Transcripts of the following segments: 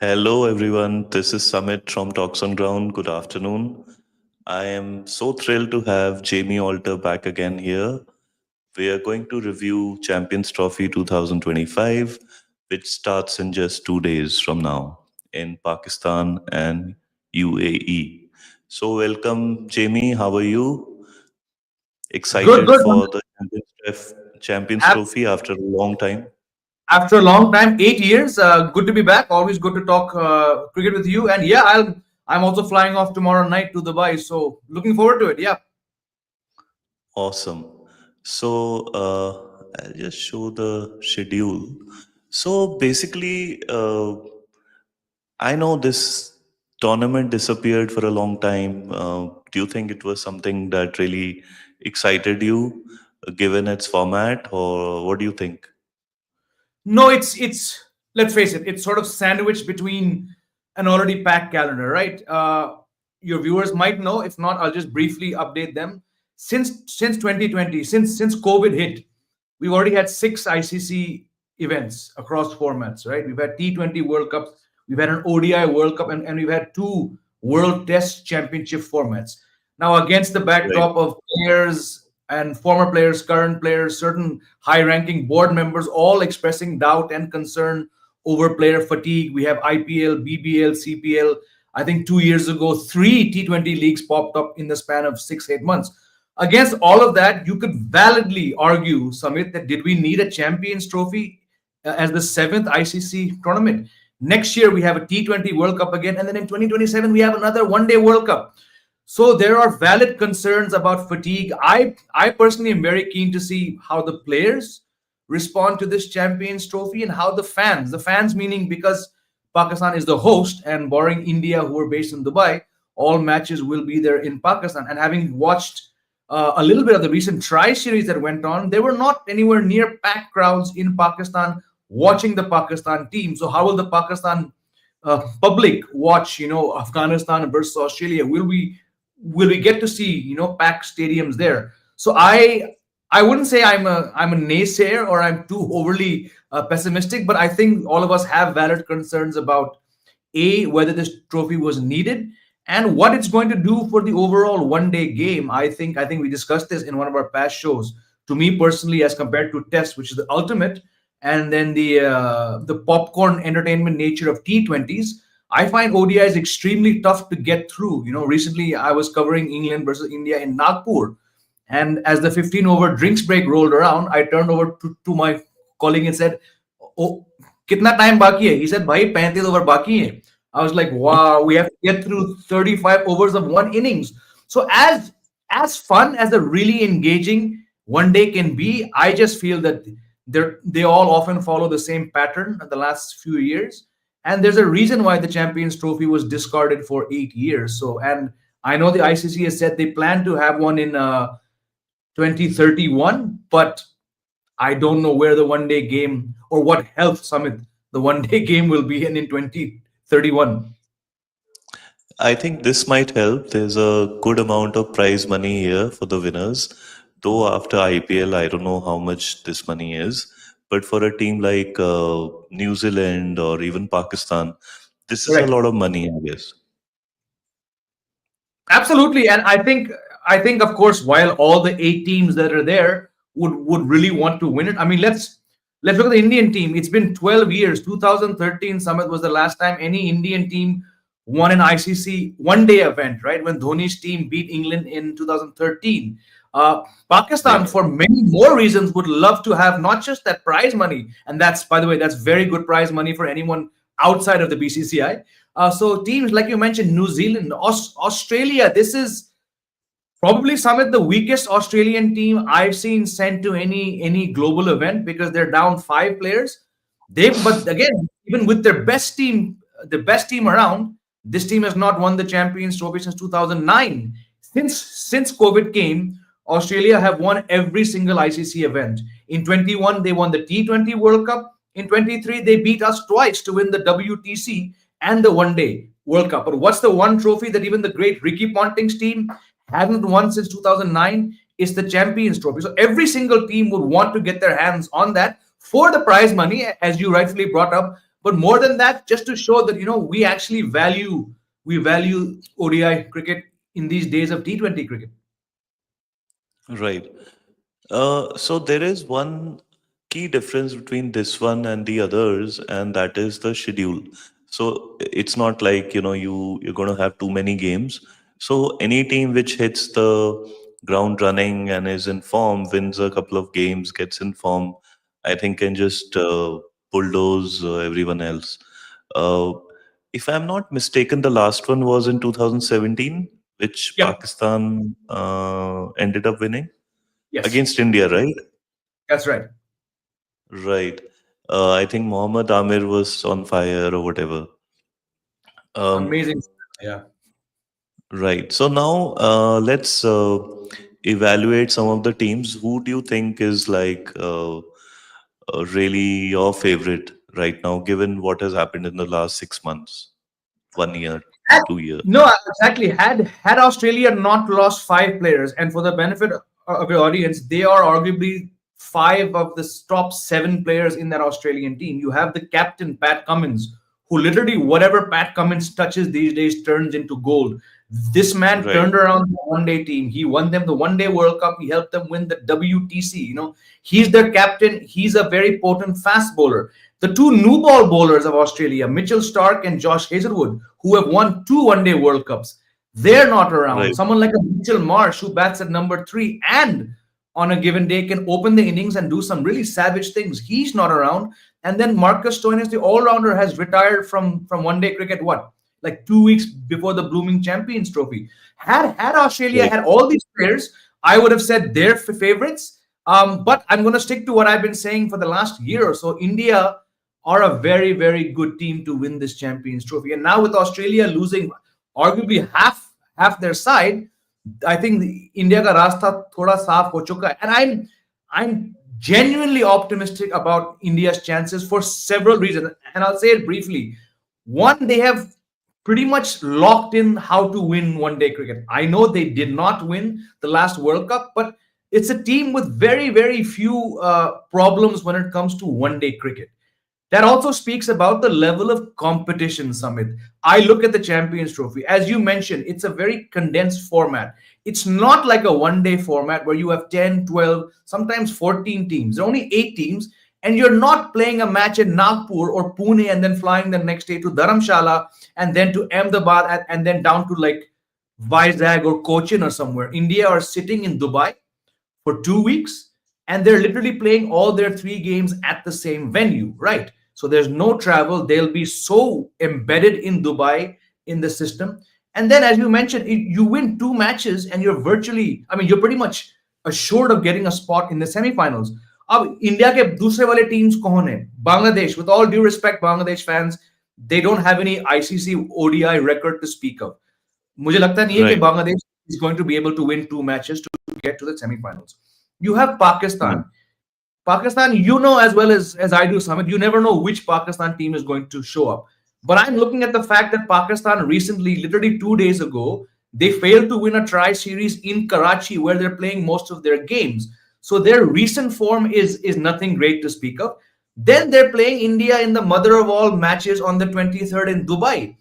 Hello, everyone. This is Samit from TalksOnGround. Good afternoon. I am so thrilled to have Jamie Alter back again here. We are going to review Champions Trophy 2025, which starts in just 2 days from now in Pakistan and UAE. So, welcome, Jamie. How are you? Good, Excited good. for the Champions Af- Trophy after a long time? After a long time, 8 years. Good to be back. Always good to talk cricket with you. And yeah, I'm also flying off tomorrow night to Dubai. So looking forward to it. Yeah. Awesome. So I'll just show the schedule. So basically, I know this tournament disappeared for a long time. Do you think it was something that really excited you, given its format, or what do you think? No, it's let's face it, it's sort of sandwiched between an already packed calendar, right? Your viewers might know. If not, I'll just briefly update them. Since 2020, since COVID hit, we've already had six ICC events across formats, right? We've had T20 World Cups, we've had an ODI World Cup, and we've had two World Test Championship formats. Now, against the Right. backdrop of players and former players, current players, certain high ranking board members all expressing doubt and concern over player fatigue. We have IPL, BBL, CPL. I think 2 years ago, three T20 leagues popped up in the span of 6, 8 months. Against all of that, you could validly argue, Samit, that did we need a Champions Trophy as the seventh ICC tournament? Next year, we have a T20 World Cup again, and then in 2027, we have another one day World Cup. So there are valid concerns about fatigue. I personally am very keen to see how the players respond to this Champions Trophy and how the fans meaning because Pakistan is the host and barring India who are based in Dubai, all matches will be there in Pakistan. And having watched a little bit of the recent Tri series that went on, there were not anywhere near packed crowds in Pakistan watching the Pakistan team. So how will the Pakistan public watch, Afghanistan versus Australia? Will we get to see packed stadiums there? So I wouldn't say I'm a naysayer or I'm too overly pessimistic, but I think all of us have valid concerns about a whether this trophy was needed and what it's going to do for the overall one day game. I think we discussed this in one of our past shows. To me personally, as compared to test, which is the ultimate, and then the popcorn entertainment nature of T20s, I find ODIs extremely tough to get through. Recently I was covering England versus India in Nagpur, and as the 15 over drinks break rolled around, I turned over to my colleague and said, "Oh, kitna time baki hai?" He said, "Bhai, 35 over baki hai." I was like, "Wow, we have to get through 35 overs of one innings." So as fun as a really engaging one day can be, I just feel that they all often follow the same pattern of the last few years. And there's a reason why the Champions Trophy was discarded for 8 years. So, and I know the ICC has said they plan to have one in 2031, but I don't know where the one day game or what health summit the one day game will be in 2031. I think this might help. There's a good amount of prize money here for the winners. Though after IPL, I don't know how much this money is. But for a team like New Zealand or even Pakistan, this is a Correct. lot of money, I guess. Absolutely, and I think of course, while all the eight teams that are there would really want to win it. I mean, let's look at the Indian team. It's been 12 years. 2013 Summit was the last time any Indian team won an ICC one day event, right? When Dhoni's team beat England in 2013. Pakistan, Right. for many more reasons, would love to have not just that prize money, and that's, by the way, that's very good prize money for anyone outside of the BCCI. So teams like you mentioned, New Zealand, Australia. This is probably some of the weakest Australian team I've seen sent to any global event because they're down five players. But again, even with their best team, the best team around, this team has not won the Champions Trophy since 2009. Since COVID came, Australia have won every single ICC event. In 21, they won the T20 World Cup. In 23, they beat us twice to win the WTC and the One Day World Cup. But what's the one trophy that even the great Ricky Ponting's team haven't won since 2009? Is the Champions Trophy. So every single team would want to get their hands on that for the prize money, as you rightfully brought up. But more than that, just to show that we actually value ODI cricket in these days of T20 cricket. Right. So there is one key difference between this one and the others, and that is the schedule. So it's not like you're going to have too many games. So any team which hits the ground running and is in form wins a couple of games, gets in form. I think can just bulldoze everyone else. Uh, if I'm not mistaken, the last one was in 2017, which Yep. Pakistan ended up winning Yes, against India, right? that's right. Right. I think Mohammad Amir was on fire or whatever. Um, Amazing. Yeah. right. So now let's evaluate some of the teams. Who do you think is like really your favorite right now, given what has happened in the last 6 months, 1 year, Had- 2 year? No, exactly. Had Australia not lost five players, and for the benefit of your audience, they are arguably five of the top seven players in that Australian team. You have the captain Pat Cummins, who literally whatever Pat Cummins touches these days turns into gold. This man Right. turned around the one-day team. He won them the one-day World Cup. He helped them win the WTC. He's their captain. He's a very potent fast bowler. The two new ball bowlers of Australia, Mitchell Stark and Josh Hazlewood, who have won two one-day World Cups, they're not around. Right. Someone like a Mitchell Marsh, who bats at number three and on a given day can open the innings and do some really savage things. He's not around. And then Marcus Stoinis, the all-rounder, has retired from one-day cricket. What? Like 2 weeks before the Blooming Champions Trophy. Had Australia Right. had all these players, I would have said they're favorites. But I'm going to stick to what I've been saying for the last year or so. India are a very, very good team to win this Champions Trophy. And now with Australia losing arguably half their side, I think India ka rasta thoda saaf ho chuka hai. And I'm genuinely optimistic about India's chances for several reasons. And I'll say it briefly. One, they have pretty much locked in how to win one day cricket. I know they did not win the last World Cup, but it's a team with very, very few problems when it comes to one day cricket. That also speaks about the level of competition, Samit. I look at the Champions Trophy. As you mentioned, it's a very condensed format. It's not like a one day format where you have 10, 12, sometimes 14 teams. There are only 8 teams, and you're not playing a match in Nagpur or Pune and then flying the next day to Dharamshala and then to Ahmedabad and then down to like Vizag or Cochin or somewhere. India are sitting in Dubai for 2 weeks, and they're literally playing all their three games at the same venue, right? So there's no travel. They'll be so embedded in Dubai in the system. And then, as you mentioned, you win two matches and you're virtually, I mean, you're pretty much assured of getting a spot in the semifinals. अब India के दूसरे वाले teams कौन है? Bangladesh, with all due respect, Bangladesh fans, they don't have any ICC ODI record to speak of. मुझे लगता नहीं है कि Right. Bangladesh is going to be able to win two matches to get to the semifinals. You have Right. Pakistan. Pakistan, as well as I do, Samit, you never know which Pakistan team is going to show up. But I'm looking at the fact that Pakistan recently, literally 2 days ago, they failed to win a tri-series in Karachi where they're playing most of their games. So their recent form is nothing great to speak of. Then they're playing India in the mother of all matches on the 23rd in Dubai.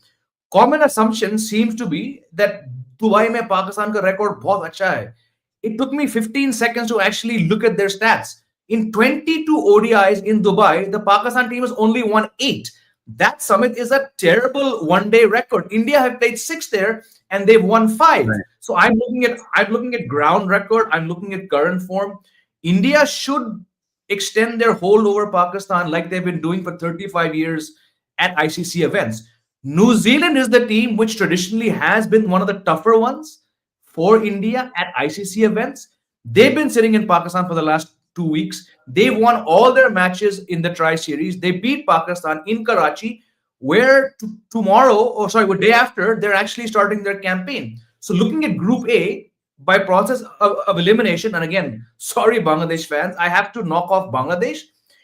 Common assumption seems to be that Dubai में Pakistan का record बहुत अच्छा है. It took me 15 seconds to actually look at their stats. In 22 ODIs in Dubai, the Pakistan team has only won 8. That summit is a terrible one-day record. India have played 6 there and they've won 5. Right. So I'm looking at ground record. I'm looking at current form. India should extend their hold over Pakistan like they've been doing for 35 years at ICC events. New Zealand is the team which traditionally has been one of the tougher ones for India at ICC events. They've been sitting in Pakistan for the last 2 weeks. They've won all their matches in the Tri Series. They beat Pakistan in Karachi, where tomorrow, or sorry, the day after, they're actually starting their campaign. So looking at Group A, by process of elimination, and again, sorry, Bangladesh fans, I have to knock off Bangladesh.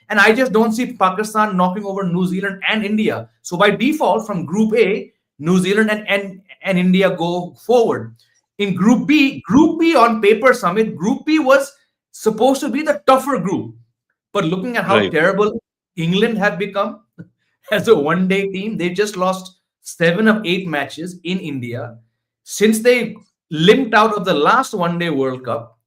And I just don't see Pakistan knocking over New Zealand and India. So by default, from Group A, New Zealand and India go forward. In Group B on paper, Summit, Group B was supposed to be the tougher group. But looking at how Right. terrible England have become as a one-day team. They just lost 7 of 8 matches in India since they limped out of the last one-day World Cup.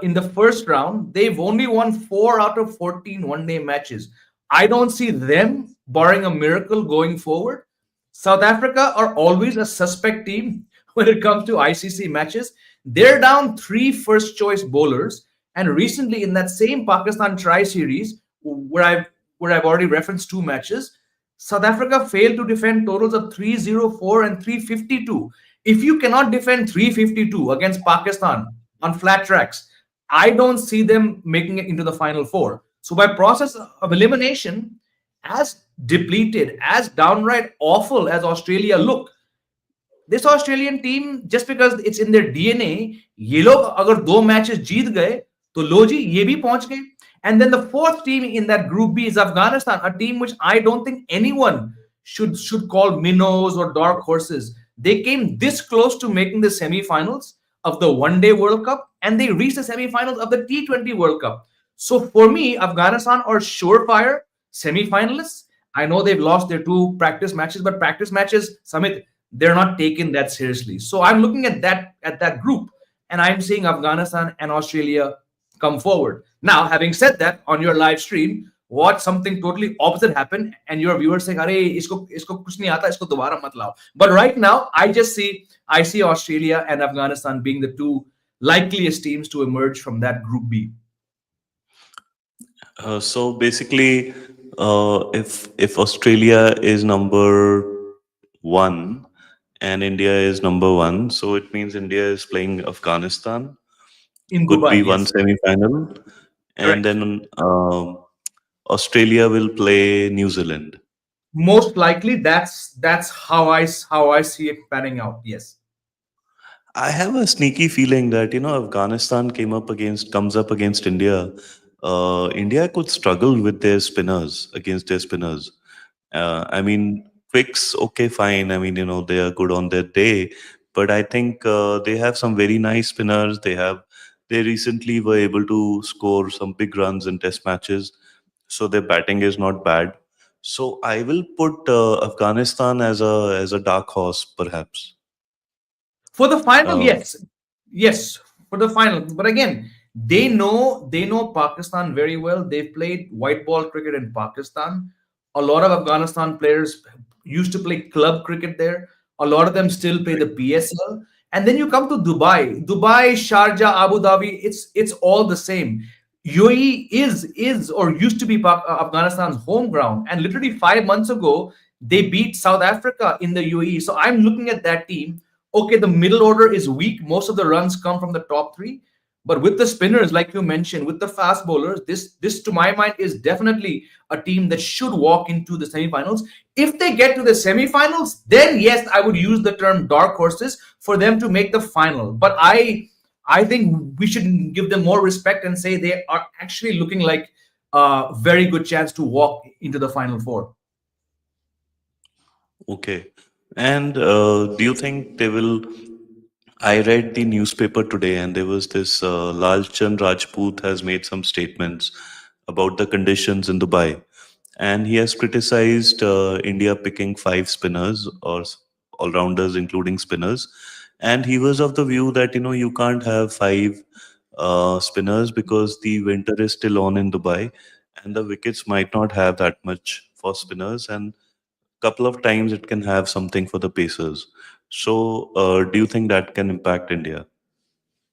In the first round, they've only won 4 out of 14 one-day matches. I don't see them, barring a miracle, going forward. South Africa are always a suspect team when it comes to ICC matches. They're down three first-choice bowlers, and recently in that same Pakistan Tri Series, where I've already referenced 2 matches, South Africa failed to defend totals of 304 and 352. If you cannot defend 352 against Pakistan on flat tracks, I don't see them making it into the final four. So by process of elimination, as depleted, as downright awful as Australia look, this Australian team, just because it's in their DNA, ये लोग अगर 2 matches जीत गए तो लो जी ये भी पहुंच गए. And then the fourth team in that group B is Afghanistan, a team which I don't think anyone should call minnows or dark horses. They came this close to making the semi-finals of the One-Day World Cup, and they reached the semi-finals of the T20 World Cup. So for me, Afghanistan are surefire semi-finalists. I know they've lost their 2 practice matches, but practice matches, Samit, they're not taken that seriously. So I'm looking at that group, and I'm seeing Afghanistan and Australia come forward. Now, having said that, on your live stream, watch something totally opposite happen, and your viewers saying, "Arey, isko kuch nahi aata, isko dobara mat lao." But right now, I see Australia and Afghanistan being the two likeliest teams to emerge from that Group B. So basically, if Australia is number one and India is number one, so it means India is playing Afghanistan. In Could be Dubai, one yes, semi-final, and correct. then Australia will play New Zealand. Most likely, that's how I see it panning out. Yes. I have a sneaky feeling that Afghanistan comes up against India. India could struggle with their spinners against their spinners. I mean, Quicks, okay, fine. I mean, they are good on their day, but I think they have some very nice spinners. They recently were able to score some big runs in test matches, so their batting is not bad. So I will put Afghanistan as a dark horse, perhaps. For the final, Uh, yes, for the final. But again, they know Pakistan very well. They've played white ball cricket in Pakistan. A lot of Afghanistan players used to play club cricket there. A lot of them still play the PSL. And then you come to Dubai, Sharjah, Abu Dhabi. It's all the same. UAE is or used to be Afghanistan's home ground, and literally 5 months ago they beat South Africa in the UAE. So I'm looking at that team. Okay, the middle order is weak. Most of the runs come from the top three. But with the spinners, like you mentioned, with the fast bowlers, this to my mind is definitely a team that should walk into the semifinals. If they get to the semifinals, then yes, I would use the term dark horses for them to make the final. But I think we should give them more respect and say they are actually looking like a very good chance to walk into the final four. okay. And do you think they will? I read the newspaper today, and there was this Lal Chand Rajput has made some statements about the conditions in Dubai, and he has criticized India picking five spinners or all rounders, including spinners. And he was of the view that you can't have five spinners because the winter is still on in Dubai, and the wickets might not have that much for spinners, and couple of times it can have something for the Pacers. So, do you think that can impact India?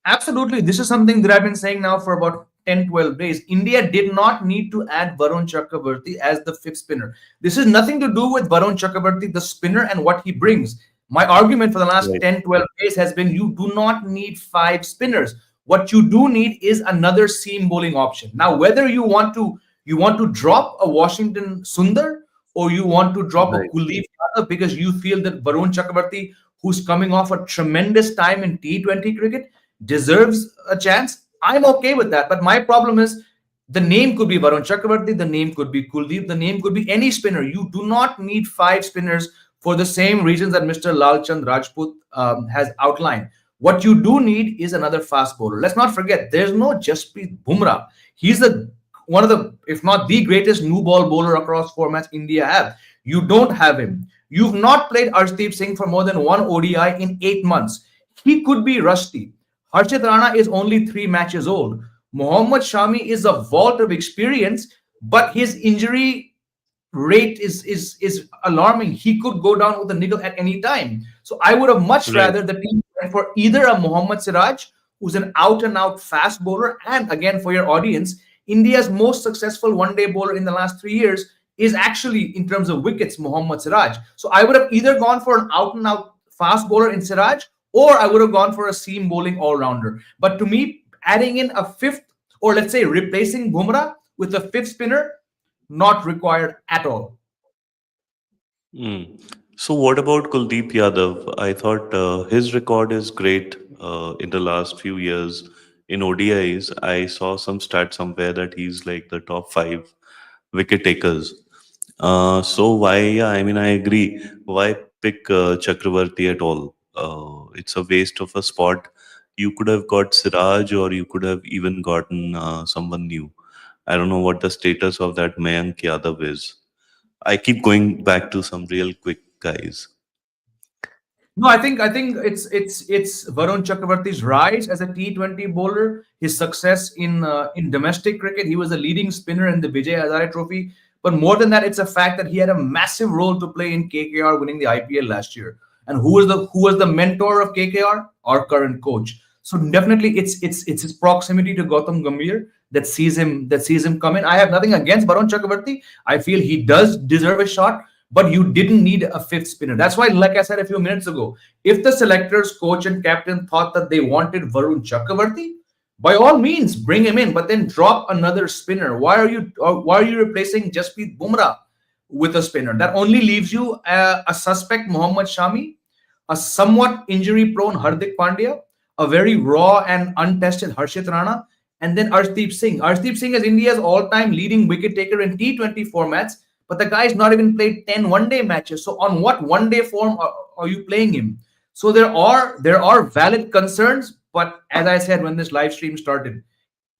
Absolutely. This is something that I've been saying now for about 10, 12 days. India did not need to add Varun Chakrabarti as the fifth spinner. This is nothing to do with Varun Chakrabarti, the spinner, and what he brings. My argument for the last Right. 10, 12 days has been you do not need five spinners. What you do need is another seam bowling option. Now, whether you want to drop a Washington Sundar or you want to drop a Right. Kuldeep Yadav because you feel that Varun Chakrabarti, who's coming off a tremendous time in T20 cricket, deserves a chance, I'm okay with that. But my problem is the name could be Varun Chakravarti, the name could be Kuldeep, the name could be any spinner. You do not need five spinners for the same reasons that Mr. Lalchand Rajput has outlined. What you do need is another fast bowler. Let's not forget, there's no Jasprit Bumrah. He's the one of the, if not the greatest new ball bowler across formats India have. You don't have him. You've not played Arshdeep Singh for more than one ODI in 8 months. He could be rusty. Harshit Rana is only 3 matches old. Mohammad Shami is a vault of experience, but his injury rate is alarming. He could go down with a niggle at any time. So I would have much Right. rather the team went for either a Mohammad Siraj, who's an out and out fast bowler, and again for your audience, India's most successful one-day bowler in the last 3 years is actually in terms of wickets Mohammad Siraj. So I would have either gone for an out and out fast bowler in Siraj, or I would have gone for a seam bowling all-rounder. But to me, adding in a fifth, or let's say replacing Bumrah with a fifth spinner, not required at all. Mm. So, what about Kuldeep Yadav? I thought his record is great in the last few years in ODIs. I saw some stat somewhere that he's like the top five wicket takers. So, why? Yeah, I mean, I agree. Why pick Chakravarti at all? It's a waste of a spot. You could have got Siraj, or you could have even gotten someone new. I don't know what the status of that Mayank Yadav is. I keep going back to some real quick guys. No, I think it's Varun Chakravarti's rise as a T20 bowler, his success in domestic cricket. He was a leading spinner in the Vijay Hazare Trophy. But more than that, it's a fact that he had a massive role to play in KKR winning the IPL last year. And who was the mentor of KKR? Our current coach. So definitely, it's his proximity to Gautam Gambhir that sees him come in. I have nothing against Varun Chakravarti. I feel he does deserve a shot, but you didn't need a fifth spinner. That's why, like I said a few minutes ago, if the selectors, coach, and captain thought that they wanted Varun Chakravarti, by all means bring him in, but then drop another spinner. Why are you replacing Jasprit Bumrah with a spinner? That only leaves you a suspect Mohammad Shami, a somewhat injury-prone Hardik Pandya, a very raw and untested Harshit Rana, and then Arshdeep Singh. Arshdeep Singh is India's all-time leading wicket taker in T20 formats, but the guy's not even played 10 one-day matches. So on what one-day form are you playing him? So there are valid concerns, but as I said when this live stream started,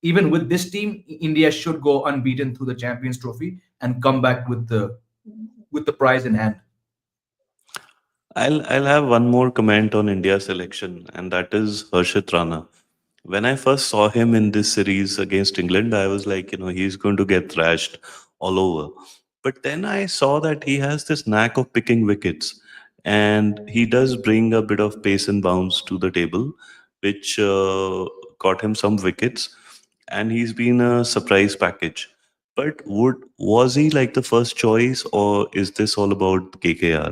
even with this team, India should go unbeaten through the Champions Trophy and come back with the prize in hand. I'll have one more comment on India selection, and that is Harshit Rana. When I first saw him in this series against England, I was like, he's going to get thrashed all over. But then I saw that he has this knack of picking wickets, and he does bring a bit of pace and bounce to the table, which got him some wickets, and he's been a surprise package. But would was he like the first choice, or is this all about KKR?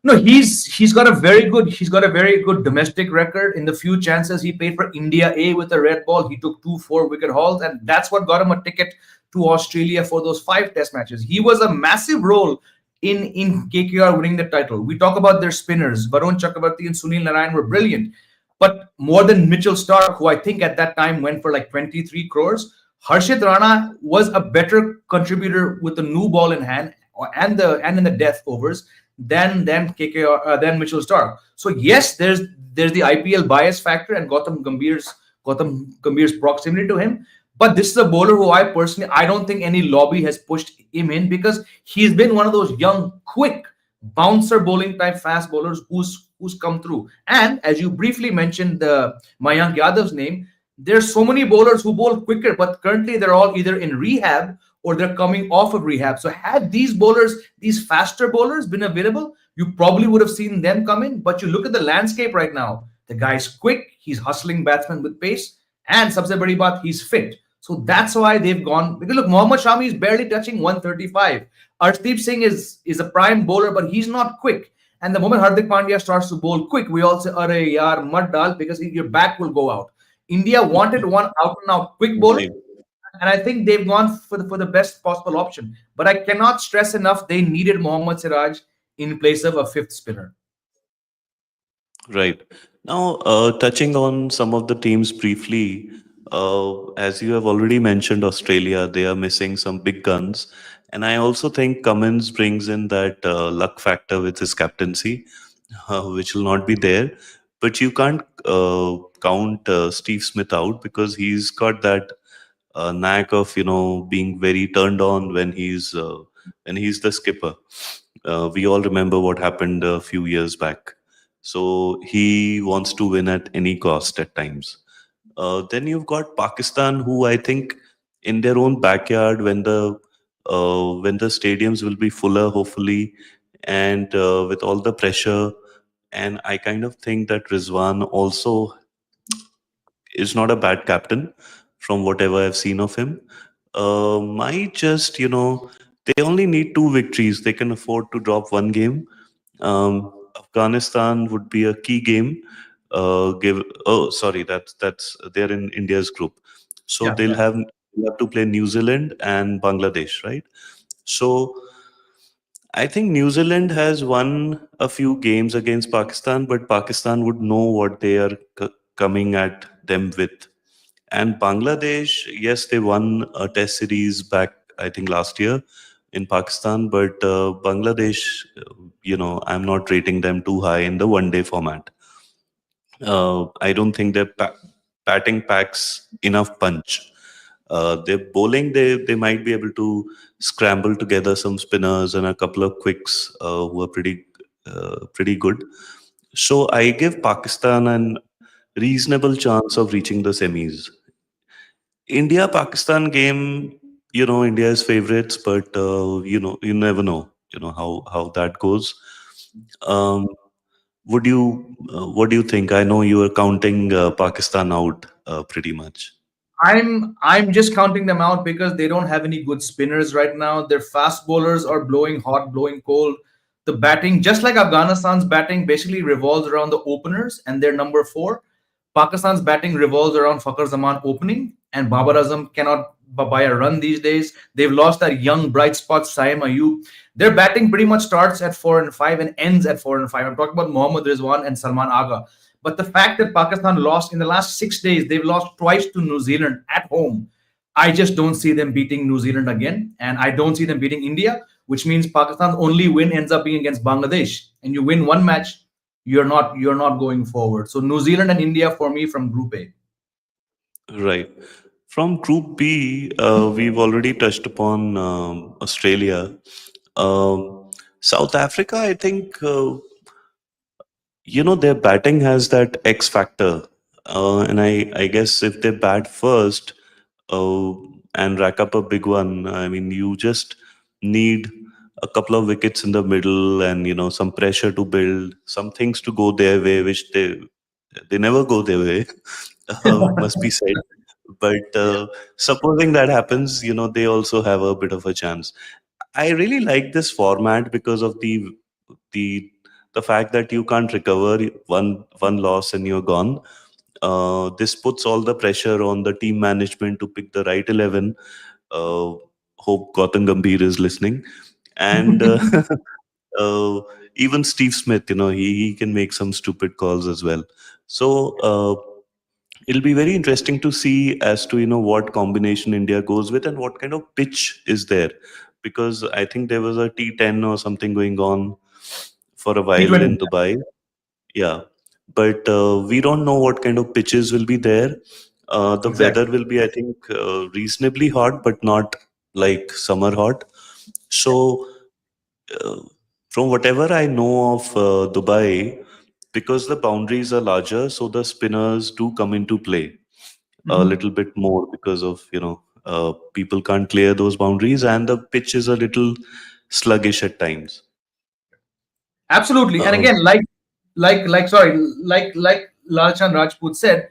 No, he's got a very good domestic record. In the few chances he played for India A with a red ball, he took two 4 wicket hauls, and that's what got him a ticket to Australia for those 5 Test matches. He was a massive role in KKR winning the title. We talk about their spinners. Varun Chakravarti and Sunil Narayan were brilliant, but more than Mitchell Stark, who I think at that time went for like 23 crores, Harshit Rana was a better contributor with the new ball in hand and in the death overs than KKR than Mitchell Stark. So yes, there's the IPL bias factor and Gautam Gambhir's proximity to him. But this is a bowler who I don't think any lobby has pushed him in, because he's been one of those young, quick bouncer bowling type fast bowlers who's come through. And as you briefly mentioned Mayank Yadav's name, there's so many bowlers who bowl quicker, but currently they're all either in rehab or they're coming off of rehab. So had these faster bowlers been available, you probably would have seen them come in. But you look at the landscape right now. The guy's quick, he's hustling batsmen with pace, and sabse badi baat, he's fit. So that's why they've gone. Because look, Mohammad Shami is barely touching 135. Arshdeep Singh is a prime bowler, but he's not quick. And the moment Hardik Pandya starts to bowl quick, we all say, "Arey yaar, mud dal," because your back will go out. India wanted one out and out quick bowler, Right. and I think they've gone for the best possible option. But I cannot stress enough they needed Mohammad Siraj in place of a fifth spinner. Right. Now, touching on some of the teams briefly, as you have already mentioned, Australia, they are missing some big guns. And I also think Cummins brings in that luck factor with his captaincy, which will not be there. But you can't count Steve Smith out, because he's got that a knack of being very turned on when he's the skipper. We all remember what happened a few years back. So he wants to win at any cost at times. Then you've got Pakistan, who I think in their own backyard, when the stadiums will be fuller, hopefully, and with all the pressure, and I kind of think that Rizwan also is not a bad captain from whatever I've seen of him. Might just, they only need two victories. They can afford to drop one game. Afghanistan would be a key game. Give Oh, sorry, that's they're in India's group, so Yeah, yeah. they'll have to play New Zealand and Bangladesh, right? So I think New Zealand has won a few games against Pakistan, but Pakistan would know what they are coming at them with. And Bangladesh, yes, they won a test series back, I think, last year in Pakistan, but Bangladesh, I'm not rating them too high in the one day format. I don't think their batting packs enough punch. Their bowling, they might be able to scramble together some spinners and a couple of quicks who are pretty good. So I give Pakistan an reasonable chance of reaching the semis. India Pakistan game, India is favorites, but you never know, how that goes. Um, what do you think? I know you are counting Pakistan out pretty much. I'm just counting them out because they don't have any good spinners right now. Their fast bowlers are blowing hot, blowing cold. The batting, just like Afghanistan's batting, basically revolves around the openers and their number four. Pakistan's batting revolves around Fakhar Zaman opening, and Babar Azam cannot buy a run these days. They've lost that young bright spot, Saim Ayub. Their batting pretty much starts at 4 and 5 and ends at 4 and 5. I'm talking about Mohammad Rizwan and Salman Agha. But the fact that Pakistan lost in the last 6 days, they've lost twice to New Zealand at home. I just don't see them beating New Zealand again. And I don't see them beating India, which means Pakistan's only win ends up being against Bangladesh. And you win one match, you're not going forward. So New Zealand and India for me from Group A. Right. From Group B, we've already touched upon Australia. South Africa, I think, their batting has that X factor. And I guess if they bat first uh, and rack up a big one, I mean, you just need a couple of wickets in the middle and, some pressure to build, some things to go their way, which they never go their way, must be said. But Yeah. supposing that happens, they also have a bit of a chance. I really like this format because of the the fact that you can't recover one loss and you're gone. This puts all the pressure on the team management to pick the right 11. Uh, Hope Gautam Gambhir is listening, and uh, even Steve Smith, he can make some stupid calls as well. So. It'll be very interesting to see as to what combination India goes with and what kind of pitch is there, because I think there was a T10 or something going on for a while T20. in Dubai. Yeah, but we don't know what kind of pitches will be there. The Exactly. weather will be, I think, reasonably hot, but not like summer hot. So, uh, from whatever I know of Dubai, because the boundaries are larger, so the spinners do come into play a Mhm. little bit more because of people can't clear those boundaries and the pitch is a little sluggish at times. Absolutely. And um, again, like Lalchand Rajput said,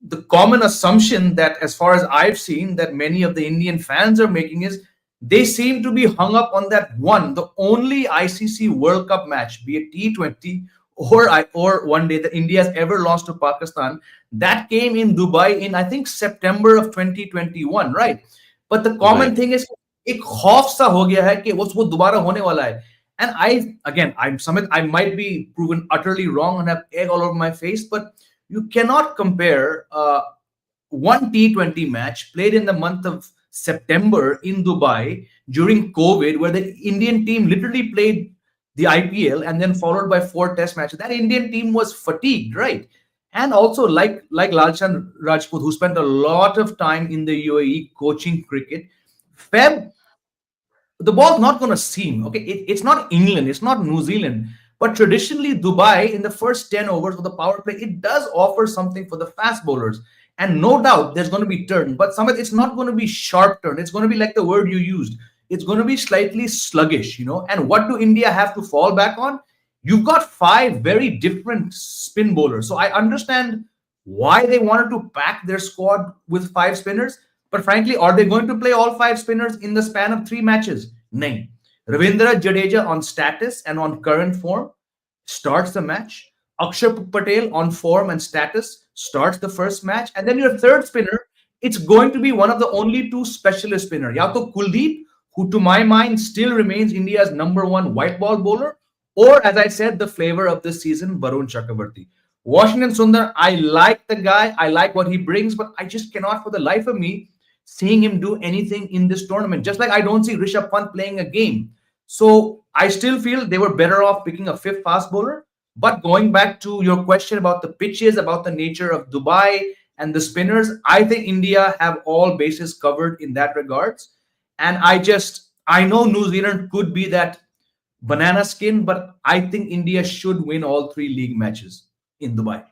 the common assumption that, as far as I've seen, that many of the Indian fans are making is they seem to be hung up on that one, the only ICC World Cup match, be it T20 or one day, that India has ever lost to Pakistan. That came in Dubai in, I think, September of 2021, right? But the common right. thing is एक खौफ सा हो गया है कि वो दोबारा होने वाला है. And I'm Samit, I might be proven utterly wrong and have egg all over my face, but you cannot compare one T20 match played in the month of September in Dubai during COVID, where the Indian team literally played the IPL and then followed by four test matches. That Indian team was fatigued, right? And also, like Lalchan Rajput, who spent a lot of time in the UAE coaching cricket, Feb, the ball's not going to seam. Okay, it's not England, it's not New Zealand, but traditionally Dubai in the first 10 overs of the power play, it does offer something for the fast bowlers. And no doubt there's going to be turn, but some of it's not going to be sharp turn. It's going to be like the word you used. It's going to be slightly sluggish. And what do India have to fall back on? You've got five very different spin bowlers. So I understand why they wanted to pack their squad with five spinners. But frankly, are they going to play all five spinners in the span of three matches? No. Ravindra Jadeja on status and on current form starts the match. Akshar Patel on form and status starts the first match. And then your third spinner, it's going to be one of the only two specialist spinners. Ya to Kuldeep, who to my mind still remains India's number one white ball bowler, or as I said, the flavor of this season, Varun Chakravarti. Washington Sundar, I like the guy. I like what he brings, but I just cannot for the life of me seeing him do anything in this tournament. Just like I don't see Rishabh Pant playing a game. So I still feel they were better off picking a fifth fast bowler. But going back to your question about the pitches, about the nature of Dubai and the spinners, I think India have all bases covered in that regards. And I know New Zealand could be that banana skin, but I think India should win all three league matches in Dubai.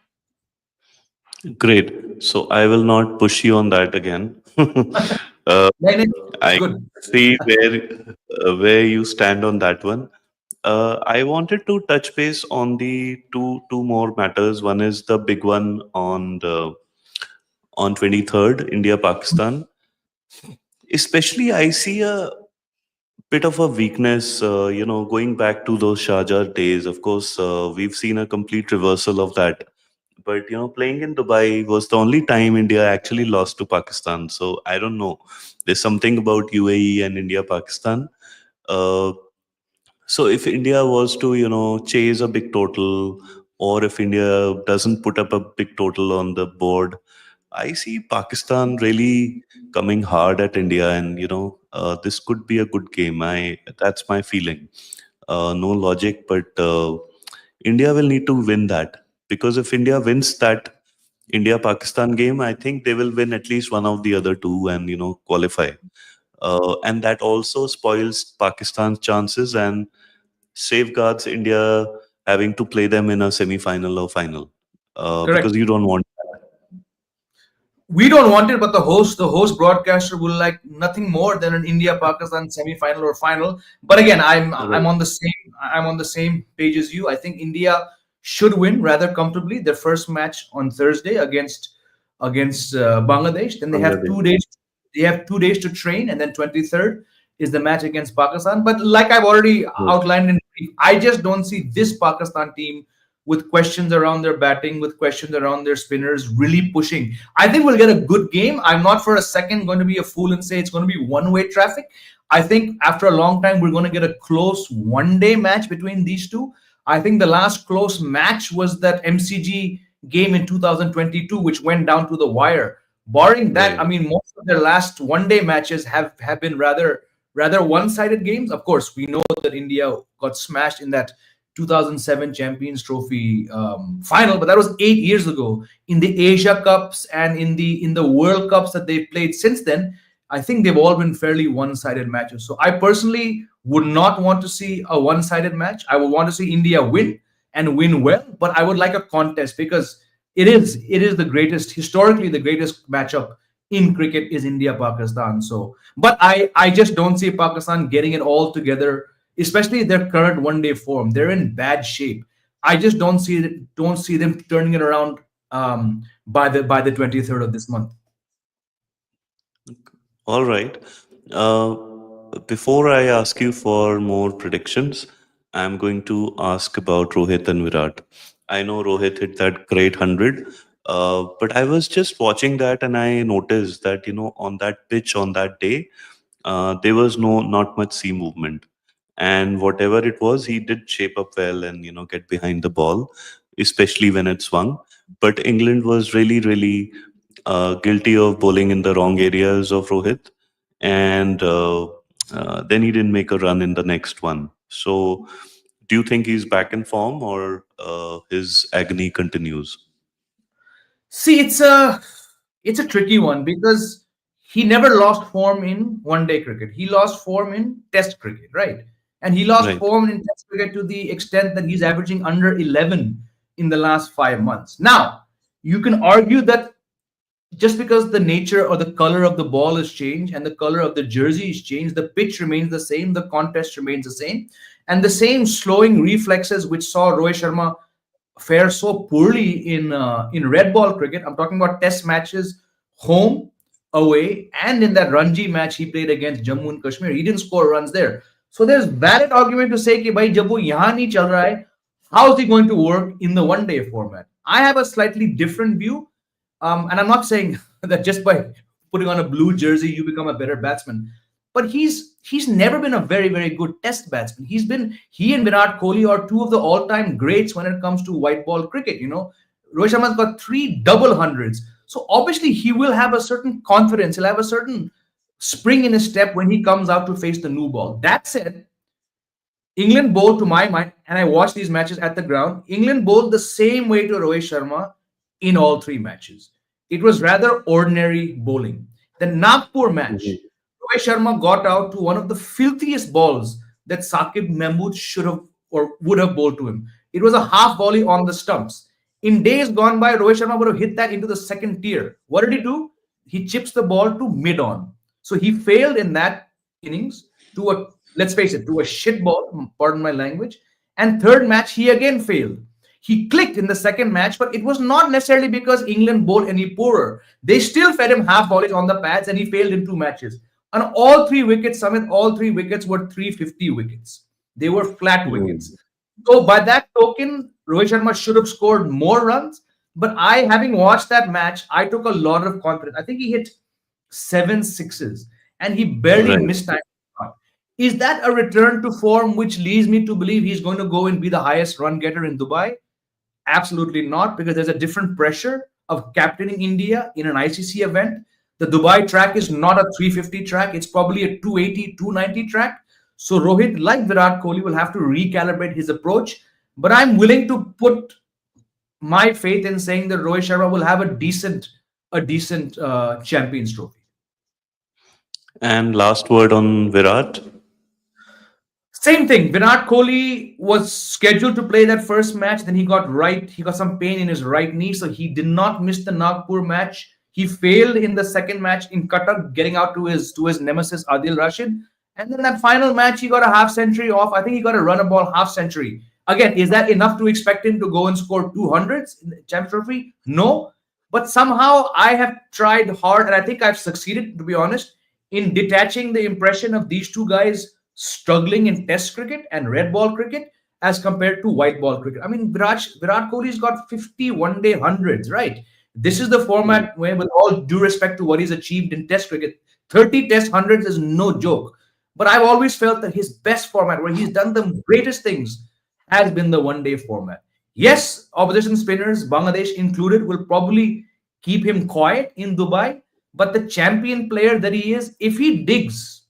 Great. So I will not push you on that again. uh, Then it's I good. see where you stand on that one. I wanted to touch base on the two more matters. One is the big one on 23rd, India Pakistan. Especially, I see a bit of a weakness. Going back to those Sharjah days. Of course, we've seen a complete reversal of that. But playing in Dubai was the only time India actually lost to Pakistan. So I don't know. There's something about UAE and India Pakistan. Uh, so if India was to, chase a big total, or if India doesn't put up a big total on the board, I see Pakistan really coming hard at India, and this could be a good game. I That's my feeling. No logic, but India will need to win that, because if India wins that India Pakistan game, I think they will win at least one of the other two and qualify. And that also spoils Pakistan's chances and safeguards India having to play them in a semi-final or final, Correct. because you don't want. We don't want it, but the host broadcaster will like nothing more than an India Pakistan semi-final or final. But again, I'm Right. on the same page as you. I think India should win rather comfortably their first match on Thursday against Bangladesh. Then they have Bangladesh. 2 days. They have 2 days to train, and then 23rd is the match against Pakistan. But like I've already Right. outlined in brief, I just don't see this Pakistan team with questions around their batting, with questions around their spinners, really pushing. I think we'll get a good game. I'm not for a second going to be a fool and say it's going to be one-way traffic. I think after a long time, we're going to get a close one-day match between these two. I think the last close match was that MCG game in 2022, which went down to the wire. Barring that, I Right. mean, most of their last one-day matches have been rather one-sided games. Of course, we know that India got smashed in that 2007 Champions Trophy final, but that was 8 years ago. In the Asia Cups and in the World Cups that they've played since then, I think they've all been fairly one-sided matches. So I personally would not want to see a one-sided match. I would want to see India win and win well, but I would like a contest because it is the greatest, historically the greatest matchup in cricket is India Pakistan. So, but I just don't see Pakistan getting it all together, especially their current one-day form. They're in bad shape. I just don't see them turning it around by the 23rd of this month. All right. Uh, Before I ask you for more predictions, I'm going to ask about Rohit and Virat. I know Rohit hit that great 100, but I was just watching that and I noticed that, on that pitch on that day, there was not much sea movement. And whatever it was, he did shape up well and, get behind the ball, especially when it swung. But England was really, really guilty of bowling in the wrong areas of Rohit, and then he didn't make a run in the next one. So, do you think he's back in form, or his agony continues? See, it's a tricky one because he never lost form in one day cricket. He lost form in test cricket, right? And he lost Right. form in test cricket to the extent that he's averaging under 11 in the last 5 months. Now, you can argue that just because the nature or the color of the ball has changed and the color of the jersey is changed, the pitch remains the same, the contest remains the same, and the same slowing reflexes which saw Rohit Sharma fare so poorly in red ball cricket. I'm talking about test matches, home, away, and in that Ranji match he played against Jammu and Kashmir. He didn't score runs there. So there's valid argument to say कि भाई जब वो यहाँ नहीं चल रहा है, how is he going to work in the one day format? I have a slightly different view, and I'm not saying that just by putting on a blue jersey you become a better batsman. But he's never been a very good test batsman. He and Virat Kohli are two of the all-time greats when it comes to white ball cricket. Rohit Sharma's got three double hundreds, so obviously he will have a certain confidence. He'll have a certain spring in his step when he comes out to face the new ball. That said, England bowled, to my mind, and I watched these matches at the ground. England bowled the same way to Rohit Sharma in all three matches. It was rather ordinary bowling. The Nagpur match, Mhm. Rohit Sharma got out to one of the filthiest balls that Saqib Mahmood should have or would have bowled to him. It was a half volley on the stumps. In days gone by, Rohit Sharma would have hit that into the second tier. What did he do? He chips the ball to mid on. So he failed in that innings to a, let's face it, to a shit ball, pardon my language. And third match, he again failed. He clicked in the second match, but it was not necessarily because England bowled any poorer. They still fed him half volleys on the pads and he failed in two matches. On all three wickets, Samit, all three wickets were 350 wickets. They were flat wickets. Mm. So by that token, Rohit Sharma should have scored more runs. But I, having watched that match, I took a lot of confidence. I think he hit seven sixes and he barely Right. missed time. Is that a return to form which leads me to believe he's going to go and be the highest run getter in Dubai? Absolutely not, because there's a different pressure of captaining India in an ICC event. The Dubai track is not a 350 track, it's probably a 280, 290 track. So Rohit, like Virat Kohli, will have to recalibrate his approach. But I'm willing to put my faith in saying that Rohit Sharma will have a decent Champions Trophy. And last word on Virat. Same thing. Virat Kohli was scheduled to play that first match. Then he got some pain in his right knee, so he did not miss the Nagpur match. He failed in the second match in Qatar, getting out to his nemesis Adil Rashid. And then that final match, he got a half century off. I think he got a run a ball half century. Again, is that enough to expect him to go and score 200s in the Champions Trophy? No. But somehow I have tried hard, and I think I've succeeded, to be honest, in detaching the impression of these two guys struggling in Test cricket and red ball cricket as compared to white ball cricket. I mean, Virat Kohli's got 50 one-day hundreds, right? This is the Mm. format where, with all due respect to what he's achieved in Test cricket, 30 Test hundreds is no joke. But I've always felt that his best format, where he's done the greatest things, has been the one-day format. Yes, opposition spinners, Bangladesh included, will probably keep him quiet in Dubai. But the champion player that he is, if he digs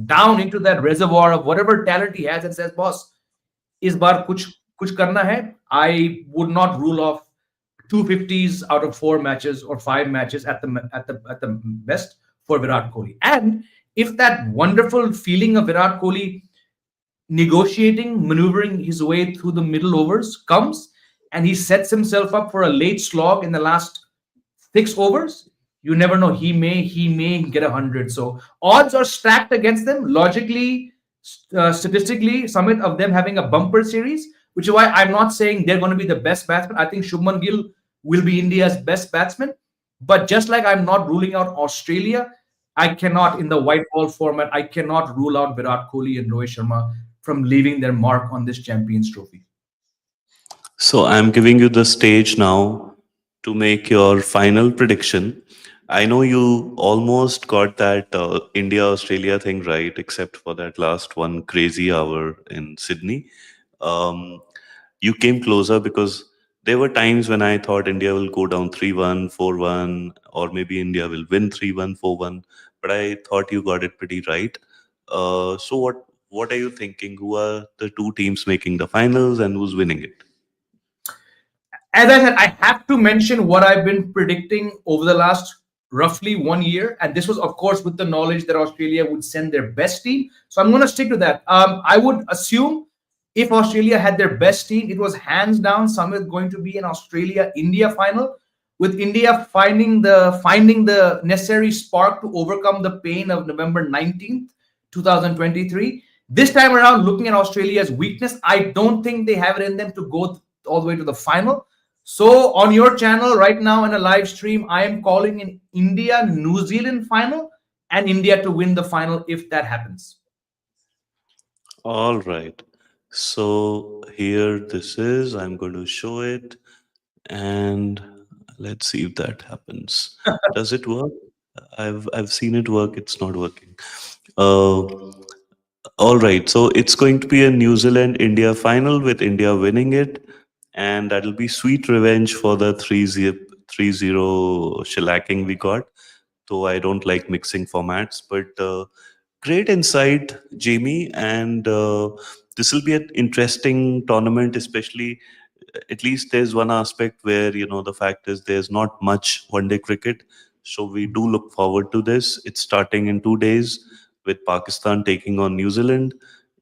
down into that reservoir of whatever talent he has and says, boss, इस बार कुछ करना है, I would not rule off 250s out of four matches or five matches at the best for Virat Kohli. And if that wonderful feeling of Virat Kohli negotiating, maneuvering his way through the middle overs comes, and he sets himself up for a late slog in the last 6 overs, you never know. He may get 100. So odds are stacked against them. Logically, statistically, Summit of them having a bumper series, which is why I'm not saying they're going to be the best batsman. I think Shubman Gill will be India's best batsman. But just like I'm not ruling out Australia, I cannot, in the white ball format, I cannot rule out Virat Kohli and Rohit Sharma from leaving their mark on this Champions Trophy. So I'm giving you the stage now to make your final prediction. I know you almost got that India Australia thing right, except for that last one crazy hour in Sydney. Um, you came closer because there were times when I thought India will go down 3-1, 4-1, or maybe India will win 3-1, 4-1. But I thought you got it pretty right. So what are you thinking? Who are the two teams making the finals and who's winning it? as I said, I have to mention what I've been predicting over the last roughly 1 year. And this was, of course, with the knowledge that Australia would send their best team. So I'm going to stick to that. I would assume if Australia had their best team, it was hands down Summit going to be an Australia-India final, with India finding the necessary spark to overcome the pain of November 19th, 2023. This time around, looking at Australia's weakness, I don't think they have it in them to go all the way to the final. So on your channel right now in a live stream, I am calling an India New Zealand final and India to win the final if that happens. All right. So here this is. I'm going to show it, and let's see if that happens. Does it work? I've seen it work. It's not working. Uh, all right. So it's going to be a New Zealand India final with India winning it, and that'll be sweet revenge for the 3-0 shellacking we got. Though I don't like mixing formats, but great insight, Jamie. And this will be an interesting tournament, especially at least there's one aspect where, the fact is there's not much one day cricket. So we do look forward to this. It's starting in 2 days with Pakistan taking on New Zealand,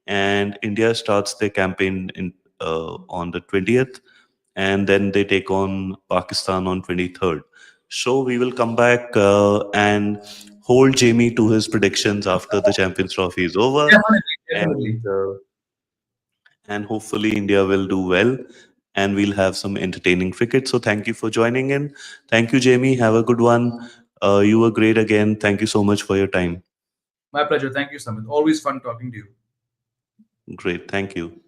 and India starts their campaign on the 20th, and then they take on Pakistan on 23rd. So we will come back and hold Jamie to his predictions after the Champions Trophy is over, Definitely, definitely. and hopefully India will do well, and we'll have some entertaining cricket. So thank you for joining in. Thank you, Jamie. Have a good one. You were great again. Thank you so much for your time. My pleasure. Thank you, Samit. Always fun talking to you. Great. Thank you.